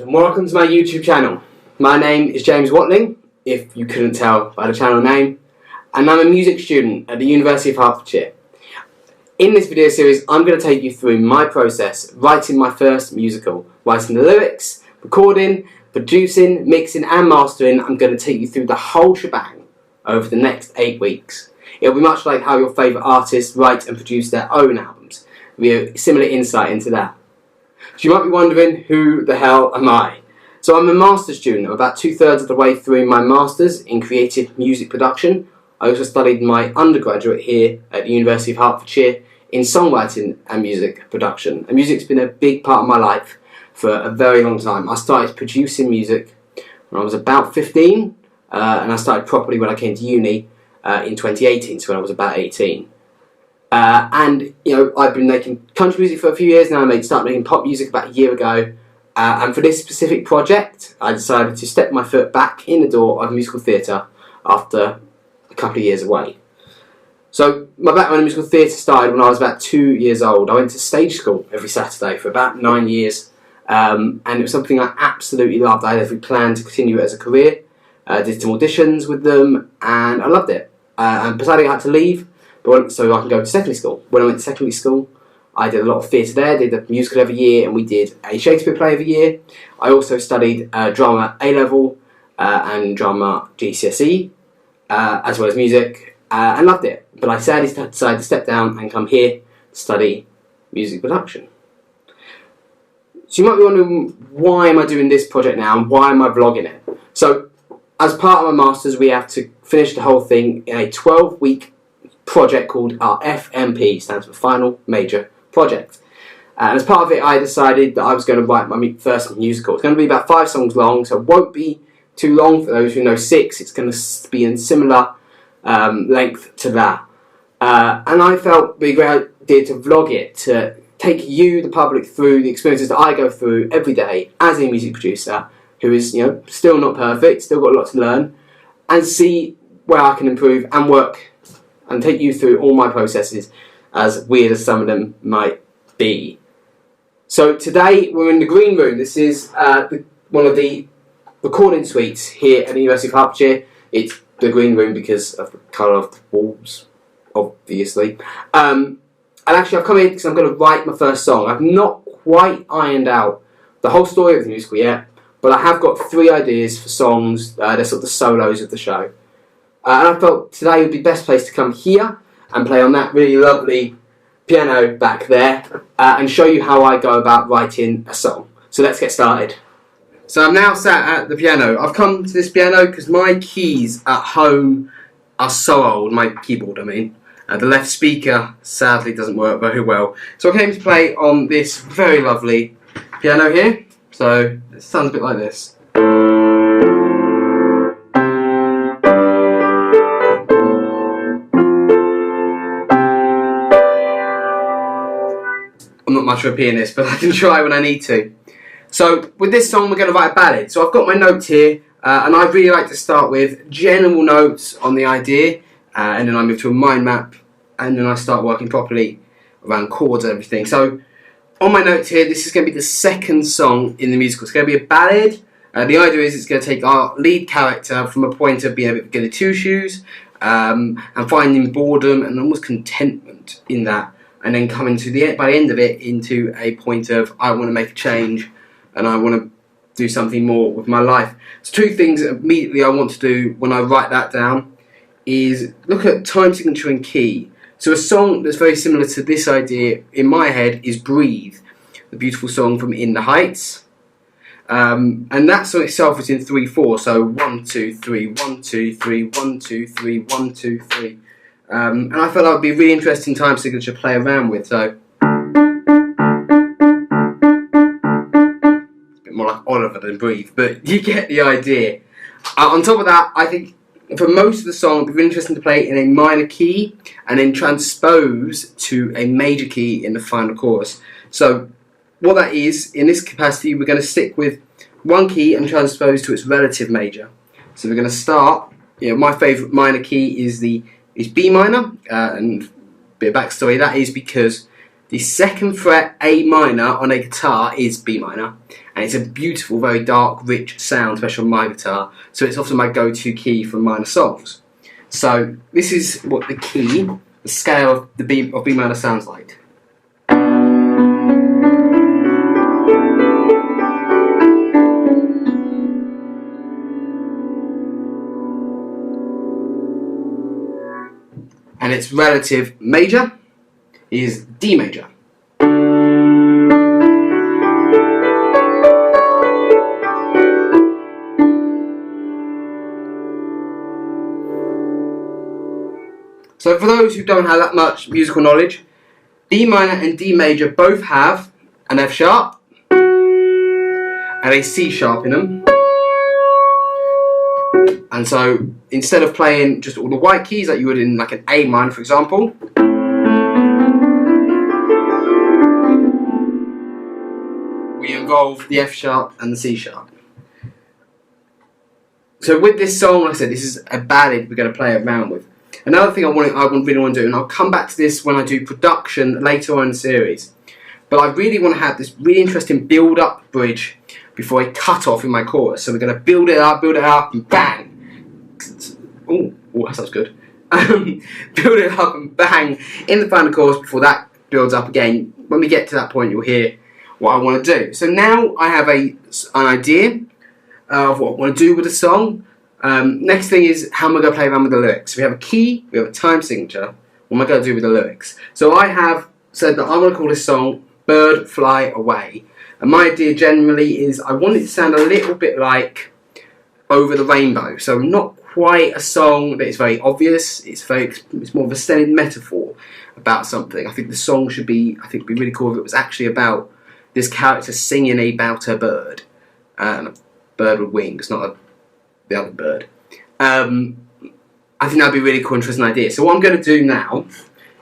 and welcome to my YouTube channel. My name is James Watling, if you couldn't tell by the channel name, and I'm a music student at the University of Hertfordshire. In this video series, I'm going to take you through my process writing my first musical, writing the lyrics, recording, producing, mixing and mastering. I'm going to take you through the whole shebang over the next 8 weeks. It'll be much like how your favourite artists write and produce their own albums. There'll be a similar insight into that. So you might be wondering, who the hell am I? So I'm a master's student. I'm about 2/3 of the way through my master's in creative music production. I also studied my undergraduate here at the University of Hertfordshire in songwriting and music production. And music's been a big part of my life for a very long time. I started producing music when I was about 15, and I started properly when I came to uni in 2018, so when I was about 18. And I've been making country music for a few years now. I started making pop music about a year ago, and for this specific project I decided to step my foot back in the door of musical theatre after a couple of years away. So my background in musical theatre started when I was about 2 years old. I went to stage school every Saturday for about 9 years, and it was something I absolutely loved. I had every plan to continue it as a career. I did some auditions with them and I loved it. And decided I had to leave so I can go to secondary school. When I went to secondary school, I did a lot of theatre there, did a musical every year, and we did a Shakespeare play every year. I also studied drama A-level and drama GCSE, as well as music, and loved it. But I sadly decided to step down and come here to study music production. So you might be wondering, why am I doing this project now, and why am I vlogging it? So, as part of my masters, we have to finish the whole thing in a 12-week project called our FMP, stands for Final Major Project. And as part of it, I decided that I was going to write my first musical. It's going to be about 5 songs long, so it won't be too long. For those who know 6, it's going to be in similar length to that. And I felt it would be a great idea to vlog it, to take you, the public, through the experiences that I go through every day as a music producer, who is still not perfect, still got a lot to learn, and see where I can improve and work and take you through all my processes, as weird as some of them might be. So today we're in the green room. This is one of the recording suites here at the University of Hertfordshire. It's the green room because of the colour of the walls, obviously. And actually I've come here because I'm going to write my first song. I've not quite ironed out the whole story of the musical yet, but I have got 3 ideas for songs. They're sort of the solos of the show. And I felt today would be the best place to come here and play on that really lovely piano back there and show you how I go about writing a song. So let's get started. So I'm now sat at the piano. I've come to this piano because my keys at home are so old, my keyboard I mean. The left speaker sadly doesn't work very well. So I came to play on this very lovely piano here. So it sounds a bit like this. I'm not much of a pianist, but I can try when I need to. So with this song we're going to write a ballad. So I've got my notes here, and I really like to start with general notes on the idea, and then I move to a mind map, and then I start working properly around chords and everything. So on my notes here, this is going to be the second song in the musical. It's going to be a ballad. The idea is it's going to take our lead character from a point of being a bit goody two-shoes, and finding boredom and almost contentment in that, and then coming to by the end of it into a point of, I want to make a change and I want to do something more with my life. So 2 things immediately I want to do when I write that down is look at time signature and key. So a song that's very similar to this idea in my head is Breathe, the beautiful song from In the Heights. And that song itself is in 3/4, so 1 2 3 1 2 3 1 2 3 1 2 3. And I felt that would be a really interesting time signature to play around with. So it's a bit more like Oliver than Breathe, but you get the idea. On top of that, I think for most of the song, it would be really interesting to play in a minor key and then transpose to a major key in the final chorus. So what that is, in this capacity, we're going to stick with one key and transpose to its relative major. So we're going to start, my favourite minor key is B minor, and a bit of backstory, that is because The 2nd fret A minor on a guitar is B minor, and it's a beautiful, very dark, rich sound, especially on my guitar, so it's often my go-to key for minor songs. So this is what the key, the scale of B minor sounds like. And its relative major is D major. So for those who don't have that much musical knowledge, D minor and D major both have an F sharp and a C sharp in them. And so instead of playing just all the white keys like you would in like an A minor, for example, we involve the F sharp and the C sharp. So with this song, like I said, this is a ballad we're going to play around with. Another thing I really want to do, and I'll come back to this when I do production later on in the series, but I really want to have this really interesting build-up bridge before I cut off in my chorus. So we're going to build it up, and bang! Oh, that sounds good. Build it up and bang in the final chorus before that builds up again. When we get to that point, you'll hear what I want to do. So now I have an idea of what I want to do with the song. Next thing is how am I going to play around with the lyrics. We have a key, we have a time signature. What am I going to do with the lyrics? So I have said that I want to call this song Bird Fly Away. And my idea generally is I want it to sound a little bit like Over the Rainbow. So not quite a song that is very obvious. It's more of a extended metaphor about something. I think the song should be, it'd be really cool if it was actually about this character singing about a bird. And a bird with wings, not the other bird. I think that'd be a really cool, interesting idea. So what I'm going to do now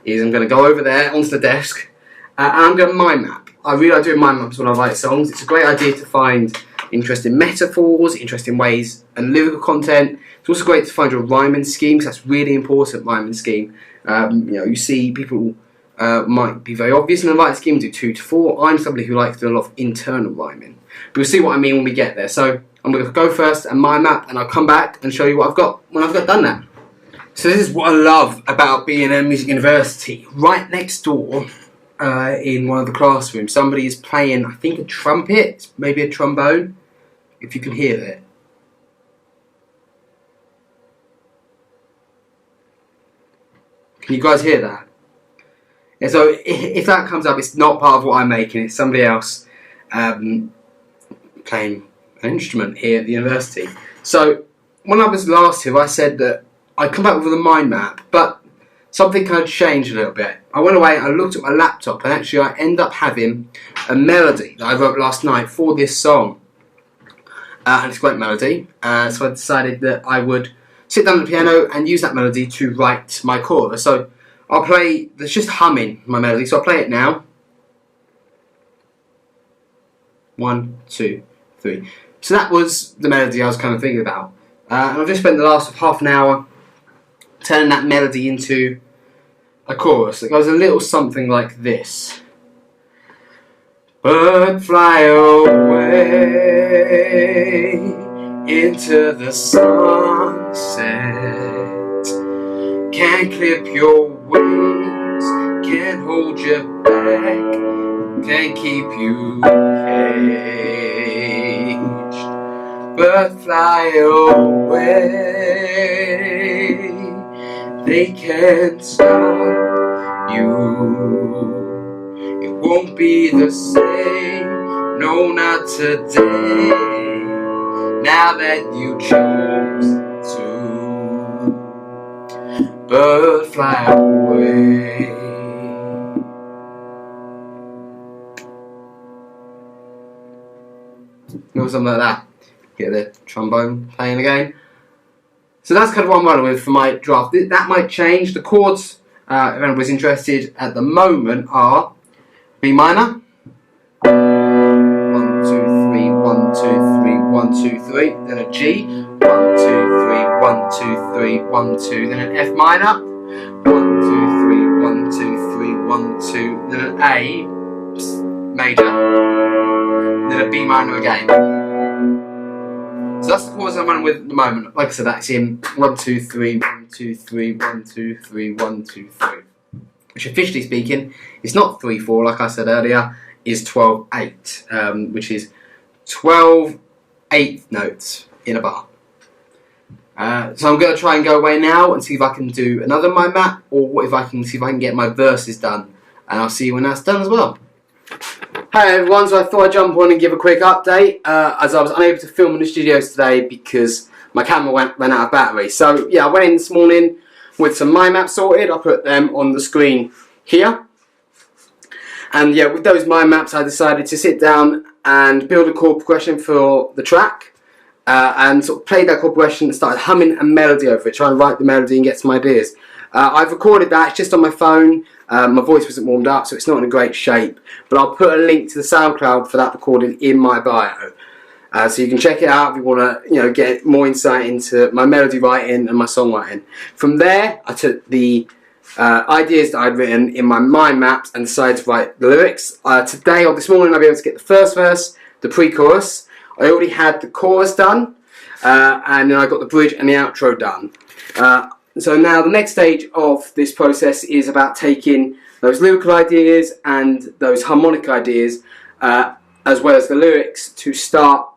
is I'm going to go over there onto the desk and I'm going to mind map. I really like doing mind maps when I write songs. It's a great idea to find interesting metaphors, interesting ways and lyrical content. It's also great to find your rhyming scheme, because that's really important, rhyming scheme. You see people might be very obvious in the writing scheme, do 2 to 4. I'm somebody who likes to do a lot of internal rhyming. But you'll see what I mean when we get there. So I'm going to go first and mind map, and I'll come back and show you what I've got when I've done that. So this is what I love about being at a music university. Right next door, in one of the classrooms, somebody is playing, I think, a trumpet, maybe a trombone, if you can hear it. Can you guys hear that? Yeah, so if that comes up, it's not part of what I'm making, it's somebody else playing an instrument here at the university. So when I was last here, I said that I'd come back with a mind map, but something kind of changed a little bit. I went away and I looked at my laptop, and actually I ended up having a melody that I wrote last night for this song. And it's a great melody, so I decided that I would sit down at the piano and use that melody to write my chorus. So I'll play, there's just humming my melody, so I'll play it now. 1, 2, 3. So that was the melody I was kind of thinking about. And I've just spent the last half an hour turning that melody into a chorus that goes a little something like this. Bird fly away into the sunset. Can't clip your wings, can't hold you back, can't keep you caged. Bird fly away, they can't stop you. It won't be the same, no, not today, now that you chose to. Bird fly away. Something like that. Get the trombone playing again. So that's kind of what I'm running with for my draft. That might change. The chords, if anybody's interested, at the moment are B minor, 1, 2, 3, 1, 2, 3, 1, 2, 3, then a G, 1, 2, 3, 1, 2, 3, 1, 2, then an F minor, 1, 2, 3, 1, 2, 3, 1, 1, 2, then an A major, then a B minor again. So that's the chords I'm running with at the moment. Like I said, that's in 1, 2, 3, 1, 2, 3, 1, 2, 3, 1, 2, 3. Which officially speaking, it's not 3, 4 like I said earlier, is 12, 8, which is 12 eighth notes in a bar. So I'm going to try and go away now and see if I can do another mind map, or if I can see if I can get my verses done, and I'll see you when that's done as well. Hi everyone, so I thought I'd jump on and give a quick update, as I was unable to film in the studios today because my camera ran out of battery. So yeah, I went in this morning with some mind maps sorted. I put them on the screen here, and yeah, with those mind maps I decided to sit down and build a chord progression for the track. And sort of played that chord progression and started humming a melody over it, trying to write the melody and get some ideas. I've recorded that, it's just on my phone. My voice wasn't warmed up, so it's not in a great shape. But I'll put a link to the SoundCloud for that recording in my bio. So you can check it out if you want to get more insight into my melody writing and my songwriting. From there, I took the ideas that I'd written in my mind maps and decided to write the lyrics. Today or this morning I'll be able to get the first verse, the pre-chorus. I already had the chorus done, and then I got the bridge and the outro done. So now the next stage of this process is about taking those lyrical ideas and those harmonic ideas, as well as the lyrics, to start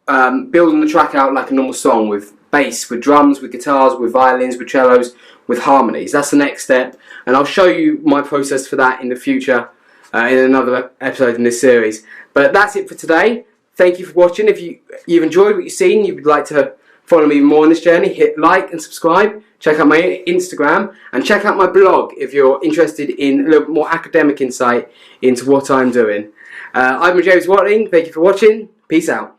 building the track out like a normal song, with bass, with drums, with guitars, with violins, with cellos, with harmonies. That's the next step, and I'll show you my process for that in the future in another episode in this series. But that's it for today. Thank you for watching. If you've enjoyed what you've seen, you'd like to follow me even more on this journey, hit like and subscribe. Check out my Instagram and check out my blog if you're interested in a little bit more academic insight into what I'm doing. I'm James Watling. Thank you for watching. Peace out.